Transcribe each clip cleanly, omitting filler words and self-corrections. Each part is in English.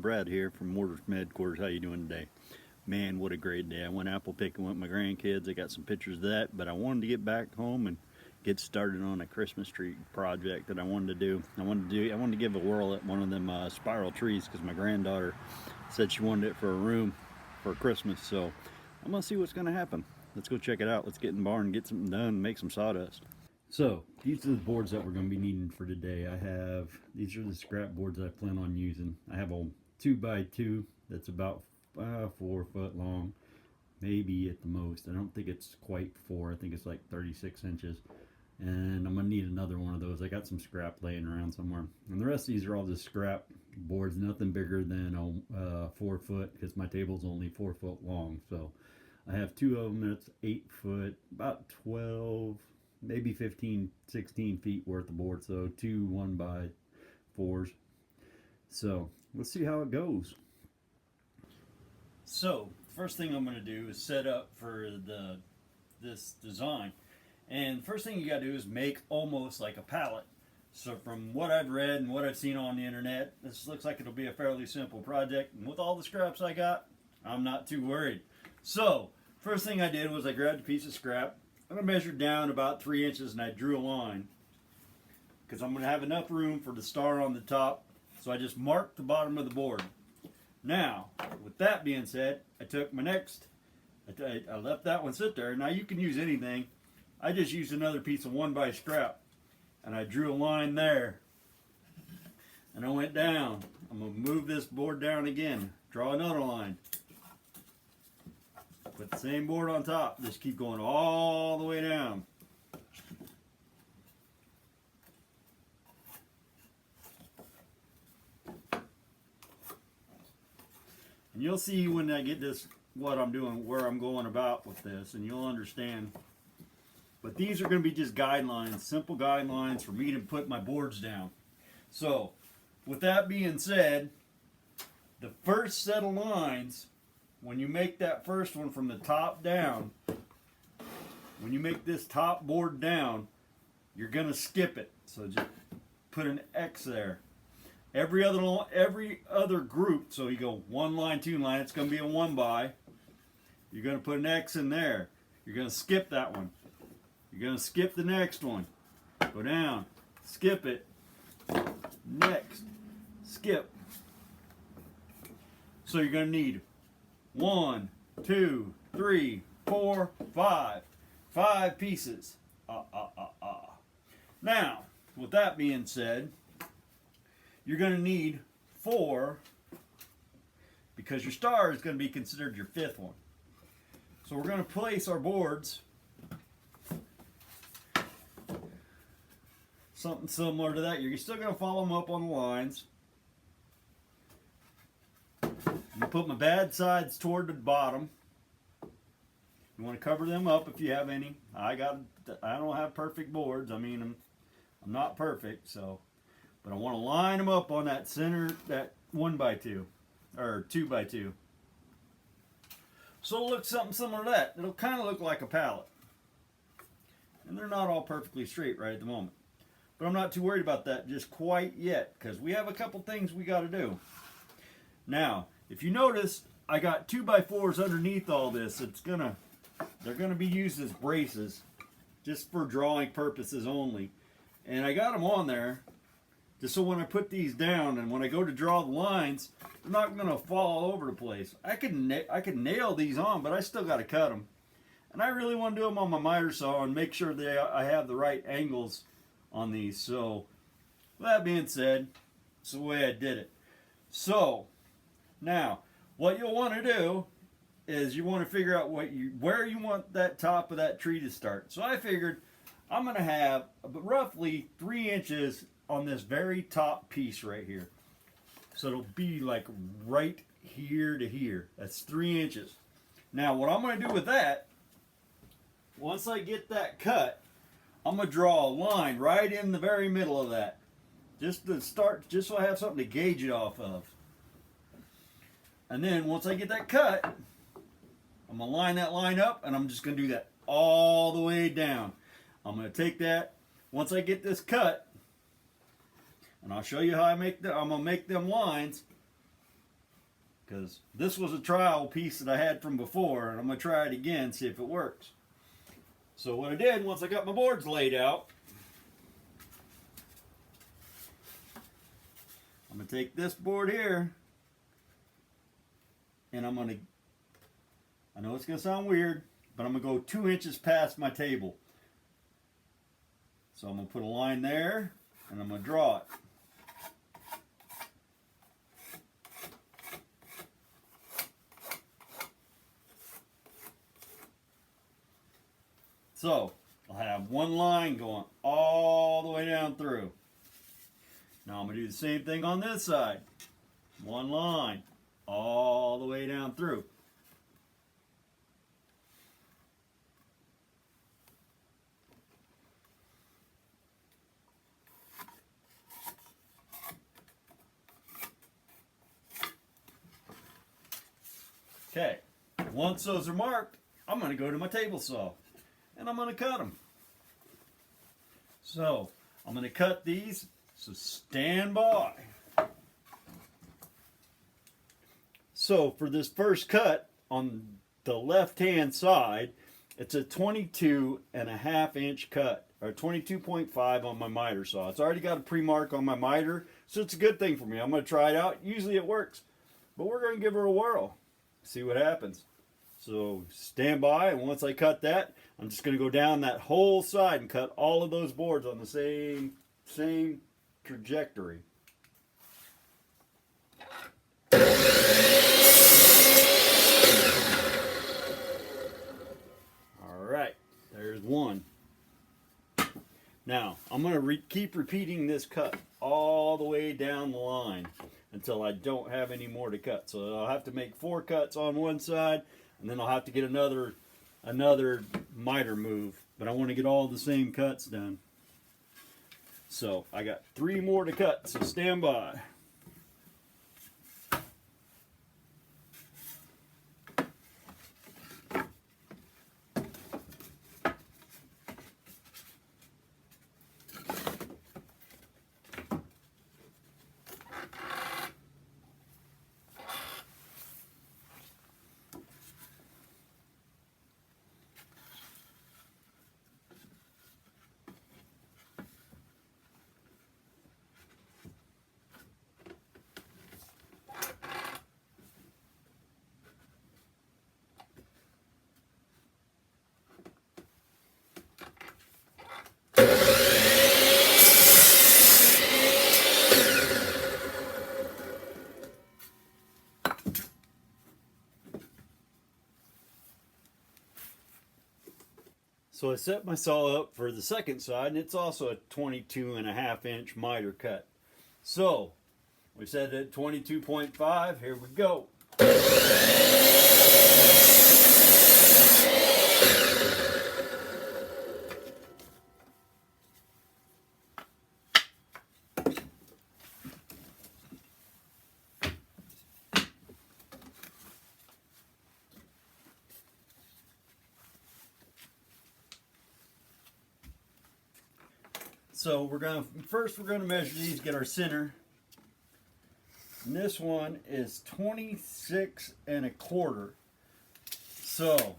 Brad here from Mortars Headquarters. How you doing today? Man, what a great day. I went apple picking with my grandkids. I got some pictures of that, but I wanted to get back home and get started on a Christmas tree project that I wanted to do. I wanted to give a whirl at one of them spiral trees because my granddaughter said she wanted it for a room for Christmas. So I'm gonna see what's gonna happen. Let's go check it out. Let's get in the barn and get something done and make some sawdust. So these are the boards that we're going to be needing for today. These are the scrap boards I plan on using. I have a 2x2 that's about 4 foot long, maybe at the most. I don't think it's quite 4. I think it's like 36 inches. And I'm going to need another one of those. I got some scrap laying around somewhere. And the rest of these are all just scrap boards, nothing bigger than 4 foot, because my table's only 4 foot long. So I have 2 of them that's 8 foot, about 12, maybe 15, 16 feet worth of board. So 2 1x4s. So let's see how it goes. So first thing I'm going to do is set up for this design. And first thing you got to do is make almost like a pallet. So from what I've read and what I've seen on the internet, this looks like it'll be a fairly simple project. And with all the scraps I got, I'm not too worried. So first thing I did was I grabbed a piece of scrap. I'm going to measure down about 3 inches and I drew a line because I'm going to have enough room for the star on the top. So I just marked the bottom of the board. Now, with that being said, I took my I left that one sit there. Now you can use anything. I just used another piece of 1x scrap and I drew a line there. And I went down. I'm going to move this board down again. Draw another line. Put the same board on top. Just keep going all the way down. And you'll see when I get this, what I'm doing, where I'm going about with this, and you'll understand. But these are going to be just guidelines, simple guidelines for me to put my boards down. So, with that being said, the first set of lines, when you make that first one from the top down, when you make this top board down, you're going to skip it. So just put an X there. Every other group, so you go 1 line, 2 line, it's going to be a 1x. You're going to put an X in there. You're going to skip that one. You're going to skip the next one. Go down, skip it. Next, skip. So you're going to need 1, 2, 3, 4, 5. 5 pieces. Now, with that being said, you're going to need 4 because your star is going to be considered your 5th one. So we're going to place our boards something similar to that. You're still going to follow them up on the lines. I'm going to put my bad sides toward the bottom. You want to cover them up if you have any. I don't have perfect boards. I mean, I'm not perfect, so, but I want to line them up on that center, that 1x2 or 2x2. So it'll look something similar to that. It'll kind of look like a pallet. And they're not all perfectly straight right at the moment. But I'm not too worried about that just quite yet because we have a couple things we got to do. Now, if you notice, I got 2x4s underneath all this. They're gonna be used as braces, just for drawing purposes only. And I got them on there, just so when I put these down and when I go to draw the lines, they're not gonna fall all over the place. I could nail these on, but I still got to cut them. And I really want to do them on my miter saw and make sure that I have the right angles on these. So, with that being said, it's the way I did it. So, now, what you'll want to do is you want to figure out where you want that top of that tree to start. So I figured I'm going to have roughly 3 inches on this very top piece right here. So it'll be like right here to here. That's 3 inches. Now what I'm going to do with that, once I get that cut, I'm going to draw a line right in the very middle of that. Just to start, just so I have something to gauge it off of. And then once I get that cut, I'm going to line that line up and I'm just going to do that all the way down. I'm going to take that, once I get this cut, and I'll show you how I'm going to make them lines. because this was a trial piece that I had from before, and I'm going to try it again, see if it works. So what I did, once I got my boards laid out, I'm going to take this board here, and I know it's going to sound weird, but I'm going to go 2 inches past my table. So I'm going to put a line there, and I'm going to draw it. So I'll have one line going all the way down through. Now I'm going to do the same thing on this side. One line all the way down through. Okay, once those are marked, I'm going to go to my table saw and I'm going to cut them. So I'm going to cut these, so stand by. So for this first cut on the left hand side, it's a 22.5 inch cut, or 22.5 on my miter saw. It's already got a pre-mark on my miter, so it's a good thing for me. I'm going to try it out. Usually it works, but we're going to give her a whirl, see what happens. So stand by, and once I cut that, I'm just going to go down that whole side and cut all of those boards on the same trajectory. Alright, there's one. Now, I'm going to keep repeating this cut all the way down the line until I don't have any more to cut. So I'll have to make 4 cuts on one side, and then I'll have to get another miter move. But I want to get all the same cuts done. So I got 3 more to cut, so stand by. So I set my saw up for the second side, and it's also a 22.5 inch miter cut. So we set it at 22.5. Here we go. So we're gonna measure these, get our center. And this one is 26.25. So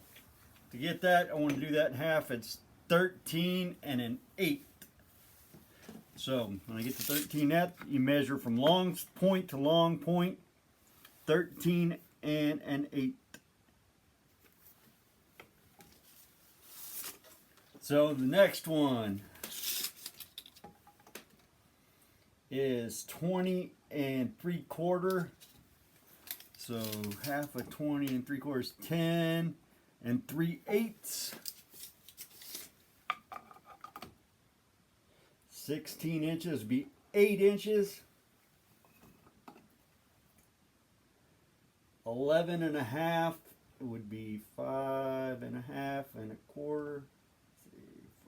to get that, I want to do that in half. It's 13 1/8. So when I get to 13 you measure from long point to long point, 13 1/8. So the next one is 20 3/4. So half of 20 3/4 is 10 3/8. 16 inches would be 8 inches. 11.5 would be 5.5 1/4,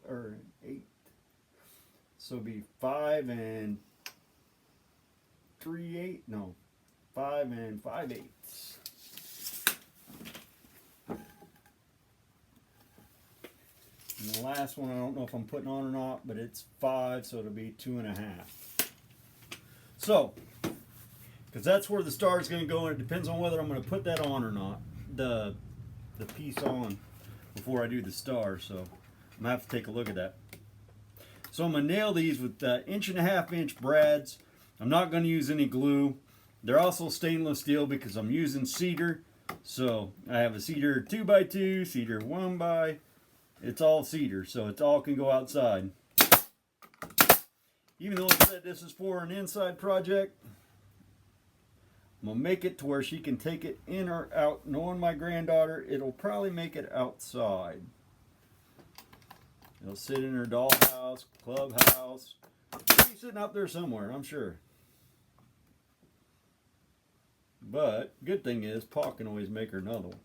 or 8. So it'd be 5 3/8. No, 5 5/8. And the last one, I don't know if I'm putting on or not, but it's 5, so it'll be 2.5. So because that's where the star is going to go, and it depends on whether I'm going to put that on or not, the piece on, before I do the star. So I'm going to have to take a look at that. So I'm going to nail these with 1.5-inch brads. I'm not going to use any glue. They're also stainless steel because I'm using cedar. So I have a cedar 2x2, cedar 1x. It's all cedar, so it all can go outside. Even though I said this is for an inside project, I'm going to make it to where she can take it in or out. Knowing my granddaughter, it'll probably make it outside. It'll sit in her dollhouse, clubhouse. It'll be sitting up there somewhere, I'm sure. But good thing is, Pa can always make her another one.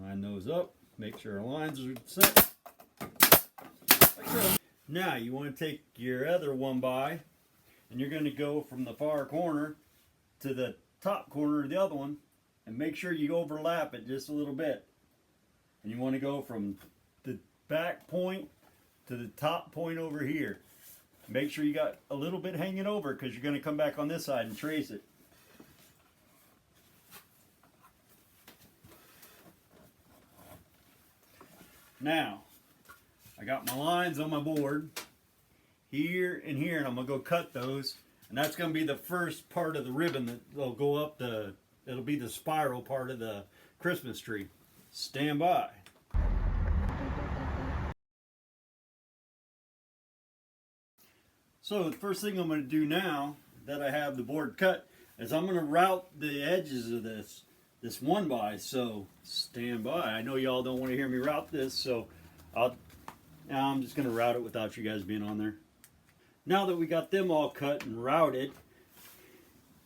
Line those up, make sure our lines are set. Now you want to take your other 1x, and you're going to go from the far corner to the top corner of the other one, and make sure you overlap it just a little bit. And you want to go from the back point to the top point over here. Make sure you got a little bit hanging over, because you're going to come back on this side and trace it. Now, I got my lines on my board here and here, and I'm going to go cut those. And that's going to be the first part of the ribbon that will go up it'll be the spiral part of the Christmas tree. Stand by. So the first thing I'm going to do now that I have the board cut is I'm going to route the edges of this 1x. So stand by. I know y'all don't want to hear me route this, so I'm just going to route it without you guys being on there. Now that we got them all cut and routed,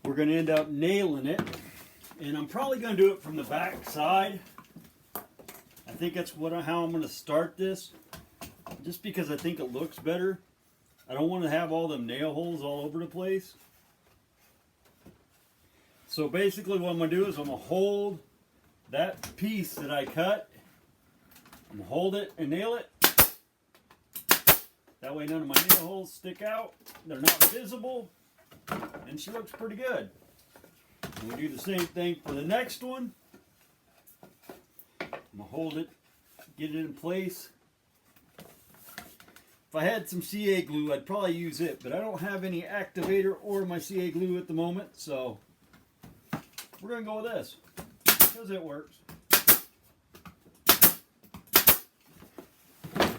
we're going to end up nailing it. And I'm probably going to do it from the back side. I think that's how I'm going to start this, just because I think it looks better. I don't want to have all them nail holes all over the place. So basically what I'm going to do is I'm going to hold that piece that I cut, I'm going to hold it and nail it. That way none of my nail holes stick out, they're not visible, and she looks pretty good. And we do the same thing for the next one. I'm going to hold it, get it in place. If I had some CA glue, I'd probably use it, but I don't have any activator or my CA glue at the moment, so we're going to go with this, because it works.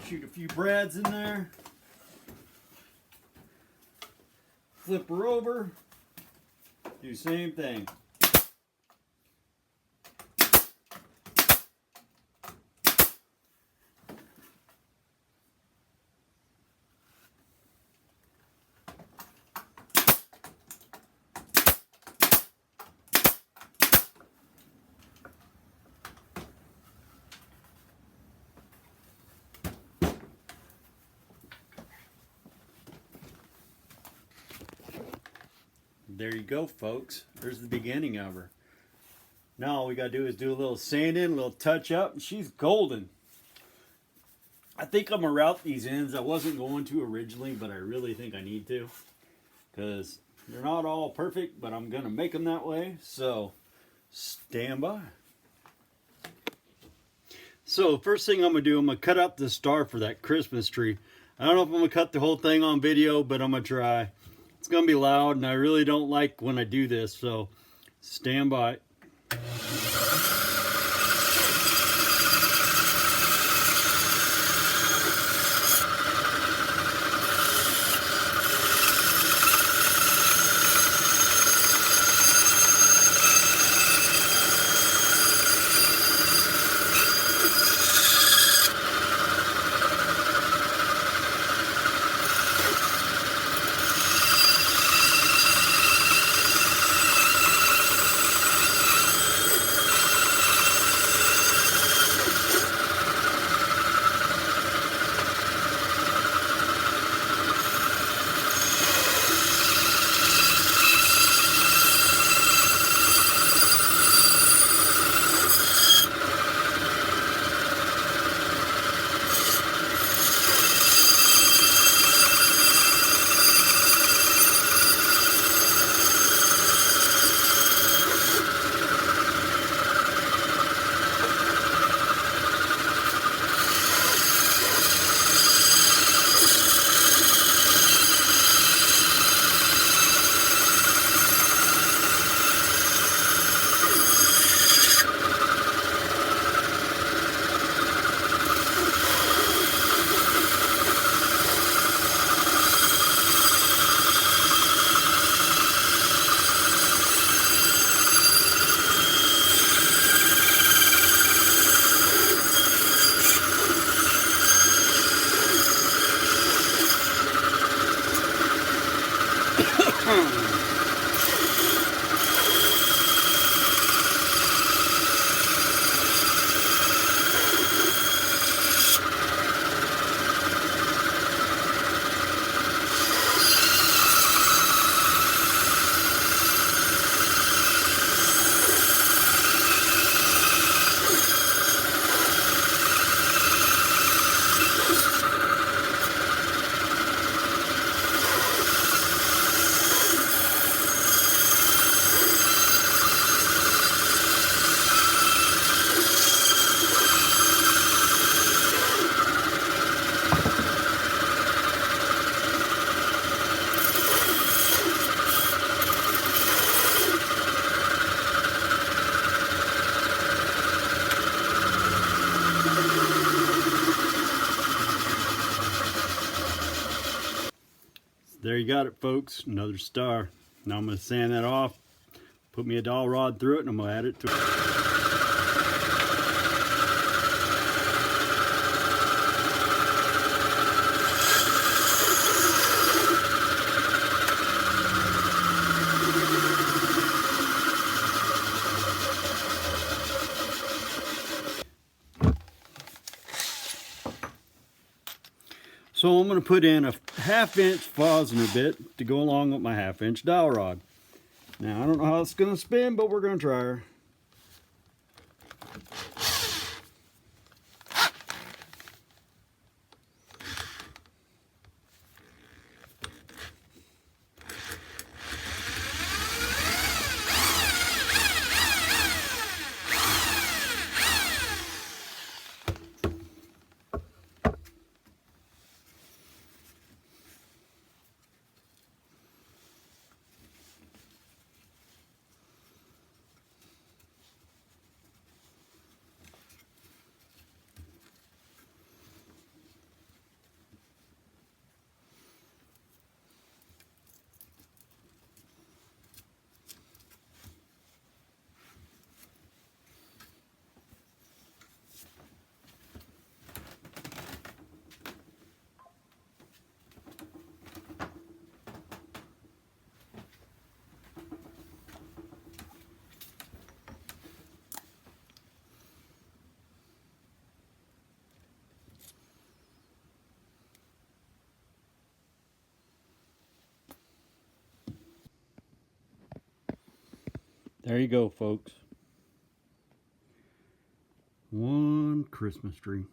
Shoot a few brads in there. Flip her over. Do the same thing. There you go, folks. There's the beginning of her. Now all we gotta do is do a little sanding, a little touch up, and she's golden. I think I'm gonna route these ends. I wasn't going to originally, but I really think I need to, because they're not all perfect, but I'm gonna make them that way. So stand by. So first thing I'm gonna do, I'm gonna cut out the star for that Christmas tree. I don't know if I'm gonna cut the whole thing on video, but I'm gonna try. It's going to be loud, and I really don't like when I do this, so stand by. There you got it, folks. Another star. Now I'm going to sand that off, put me a dowel rod through it, and I'm going to add it to it. So I'm going to put in a 1/2 inch Fosner bit to go along with my 1/2 inch dowel rod. Now I don't know how it's going to spin, but we're going to try her. There you go, folks. One Christmas tree.